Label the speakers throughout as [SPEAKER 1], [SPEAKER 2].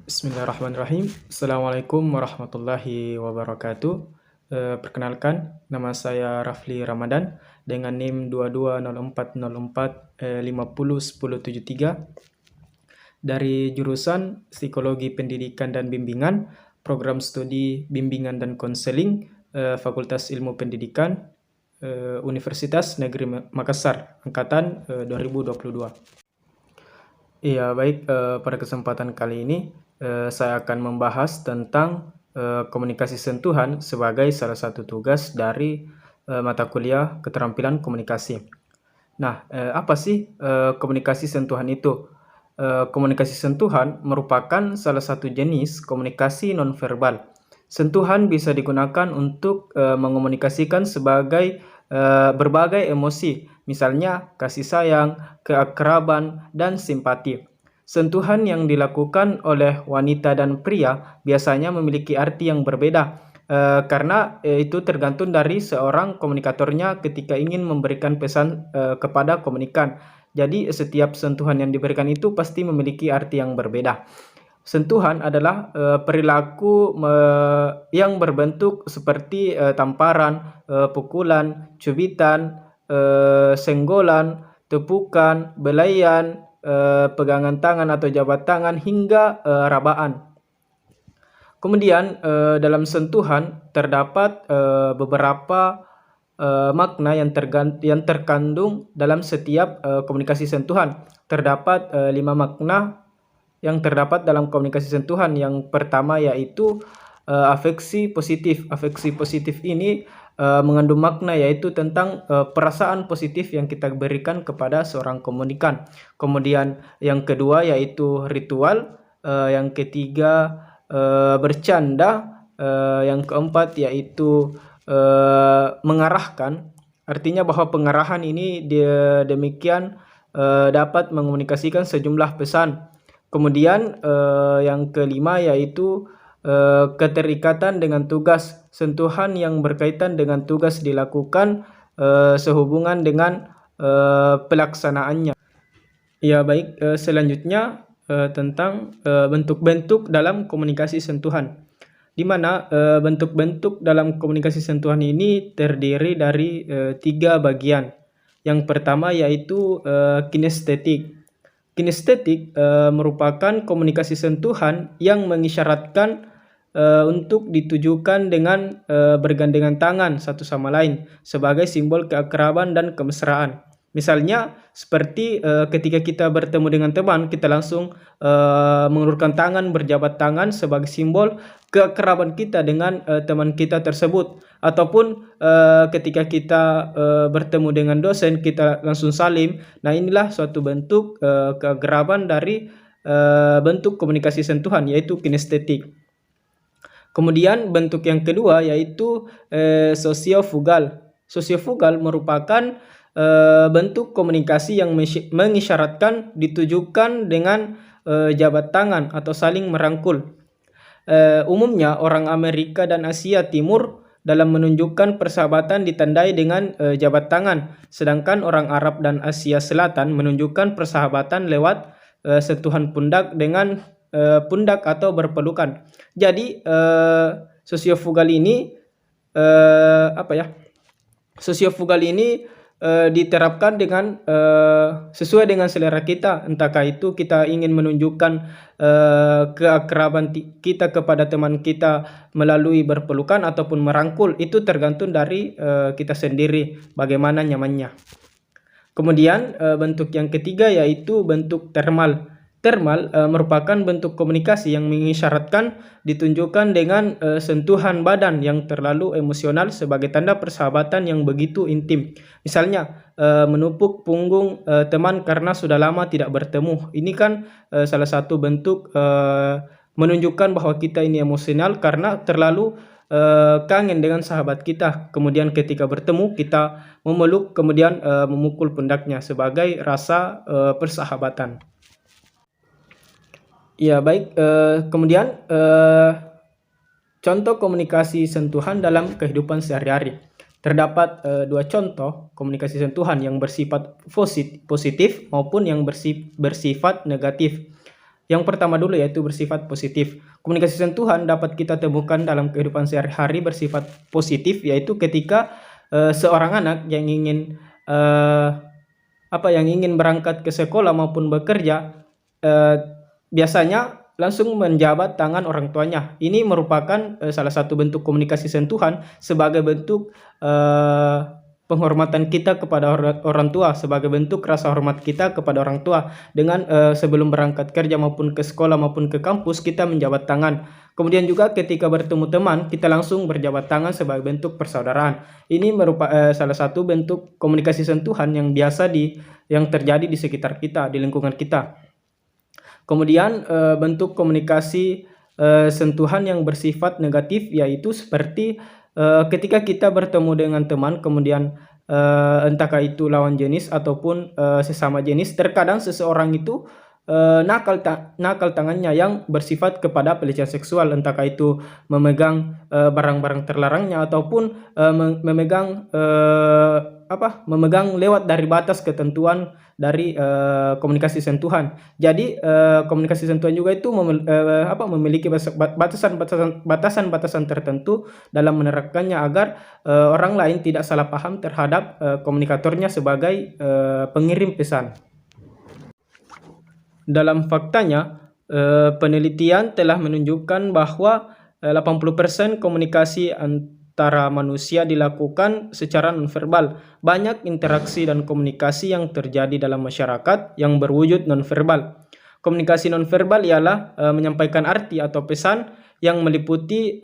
[SPEAKER 1] Bismillahirrahmanirrahim. Assalamualaikum warahmatullahi wabarakatuh. Perkenalkan, nama saya Rafli Ramadan dengan NIM 220404 dari jurusan Psikologi Pendidikan dan Bimbingan, Program Studi Bimbingan dan Konseling, Fakultas Ilmu Pendidikan, Universitas Negeri Makassar, angkatan 2022. Iya, baik. Pada kesempatan kali ini saya akan membahas tentang komunikasi sentuhan sebagai salah satu tugas dari mata kuliah keterampilan komunikasi. Nah, apa sih komunikasi sentuhan itu? Komunikasi sentuhan merupakan salah satu jenis komunikasi nonverbal. Sentuhan bisa digunakan untuk mengomunikasikan sebagai berbagai emosi, misalnya kasih sayang, keakraban, dan simpati. Sentuhan yang dilakukan oleh wanita dan pria biasanya memiliki arti yang berbeda, karena itu tergantung dari seorang komunikatornya ketika ingin memberikan pesan kepada komunikan. Jadi setiap sentuhan yang diberikan itu pasti memiliki arti yang berbeda. Sentuhan adalah perilaku yang berbentuk seperti tamparan, pukulan, cubitan, senggolan, tepukan, belaian, pegangan tangan atau jabat tangan, hingga rabaan. Kemudian dalam sentuhan terdapat beberapa makna yang terkandung dalam setiap komunikasi sentuhan. Terdapat 5 makna yang terdapat dalam komunikasi sentuhan. Yang pertama yaitu afeksi positif. Afeksi positif ini mengandung makna yaitu tentang perasaan positif yang kita berikan kepada seorang komunikan. Kemudian yang kedua yaitu ritual, yang ketiga bercanda, yang keempat yaitu mengarahkan. Artinya bahwa pengarahan ini demikian dapat mengomunikasikan sejumlah pesan. Kemudian yang kelima yaitu keterikatan dengan tugas. Sentuhan yang berkaitan dengan tugas dilakukan sehubungan dengan pelaksanaannya. Ya, baik. Selanjutnya tentang bentuk-bentuk dalam komunikasi sentuhan, di mana bentuk-bentuk dalam komunikasi sentuhan ini terdiri dari 3 bagian. Yang pertama yaitu kinestetik. Kinestetik merupakan komunikasi sentuhan yang mengisyaratkan untuk ditujukan dengan bergandengan tangan satu sama lain sebagai simbol keakraban dan kemesraan. Misalnya seperti ketika kita bertemu dengan teman, kita langsung mengulurkan tangan, berjabat tangan sebagai simbol keakraban kita dengan teman kita tersebut. Ataupun ketika kita bertemu dengan dosen, kita langsung salim. Nah, inilah suatu bentuk keakraban dari bentuk komunikasi sentuhan, yaitu kinestetik. Kemudian bentuk yang kedua yaitu sosiofugal. Sosiofugal merupakan bentuk komunikasi yang mengisyaratkan ditujukan dengan jabat tangan atau saling merangkul. Umumnya orang Amerika dan Asia Timur dalam menunjukkan persahabatan ditandai dengan jabat tangan, sedangkan orang Arab dan Asia Selatan menunjukkan persahabatan lewat sentuhan pundak dengan pundak atau berpelukan. Jadi sosiofugal ini sosiofugal ini diterapkan dengan sesuai dengan selera kita. Entahkah itu kita ingin menunjukkan keakraban kita kepada teman kita melalui berpelukan ataupun merangkul, itu tergantung dari kita sendiri bagaimana nyamannya. Kemudian bentuk yang ketiga yaitu bentuk termal. Termal merupakan bentuk komunikasi yang mengisyaratkan ditunjukkan dengan sentuhan badan yang terlalu emosional sebagai tanda persahabatan yang begitu intim. Misalnya menepuk punggung teman karena sudah lama tidak bertemu. Ini kan salah satu bentuk menunjukkan bahwa kita ini emosional karena terlalu kangen dengan sahabat kita. Kemudian ketika bertemu kita memeluk, kemudian memukul pundaknya sebagai rasa persahabatan. Ya, baik. Kemudian contoh komunikasi sentuhan dalam kehidupan sehari-hari. Terdapat 2 contoh komunikasi sentuhan yang bersifat positif maupun yang bersifat negatif. Yang pertama dulu yaitu bersifat positif. Komunikasi sentuhan dapat kita temukan dalam kehidupan sehari-hari bersifat positif, yaitu ketika seorang anak yang ingin berangkat ke sekolah maupun bekerja, biasanya langsung menjabat tangan orang tuanya. Ini merupakan salah satu bentuk komunikasi sentuhan sebagai bentuk penghormatan kita kepada orang tua, sebagai bentuk rasa hormat kita kepada orang tua. Dengan sebelum berangkat kerja maupun ke sekolah maupun ke kampus, kita menjabat tangan. Kemudian juga ketika bertemu teman, kita langsung berjabat tangan sebagai bentuk persaudaraan. Ini merupakan salah satu bentuk komunikasi sentuhan yang biasa yang terjadi di sekitar kita, di lingkungan kita. Kemudian bentuk komunikasi sentuhan yang bersifat negatif yaitu seperti ketika kita bertemu dengan teman, kemudian entahkah itu lawan jenis ataupun sesama jenis, terkadang seseorang itu nakal tangannya yang bersifat kepada pelecehan seksual, entahkah itu memegang barang-barang terlarangnya ataupun memegang lewat dari batas ketentuan dari komunikasi sentuhan. Jadi komunikasi sentuhan juga itu memiliki batasan-batasan tertentu dalam menerapkannya agar orang lain tidak salah paham terhadap komunikatornya sebagai pengirim pesan. Dalam faktanya, penelitian telah menunjukkan bahwa 80% komunikasi antara manusia dilakukan secara nonverbal. Banyak interaksi dan komunikasi yang terjadi dalam masyarakat yang berwujud nonverbal. Komunikasi nonverbal ialah menyampaikan arti atau pesan yang meliputi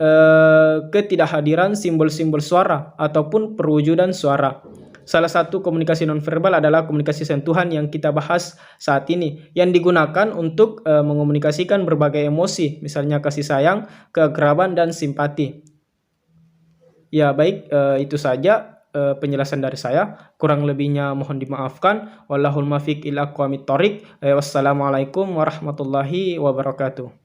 [SPEAKER 1] ketidakhadiran simbol-simbol suara ataupun perwujudan suara. Salah satu komunikasi nonverbal adalah komunikasi sentuhan yang kita bahas saat ini, yang digunakan untuk mengomunikasikan berbagai emosi, misalnya kasih sayang, keakraban, dan simpati. Ya baik, itu saja penjelasan dari saya. Kurang lebihnya mohon dimaafkan. Wallahul muwaffiq ila aqwamit thoriq. Wassalamualaikum warahmatullahi wabarakatuh.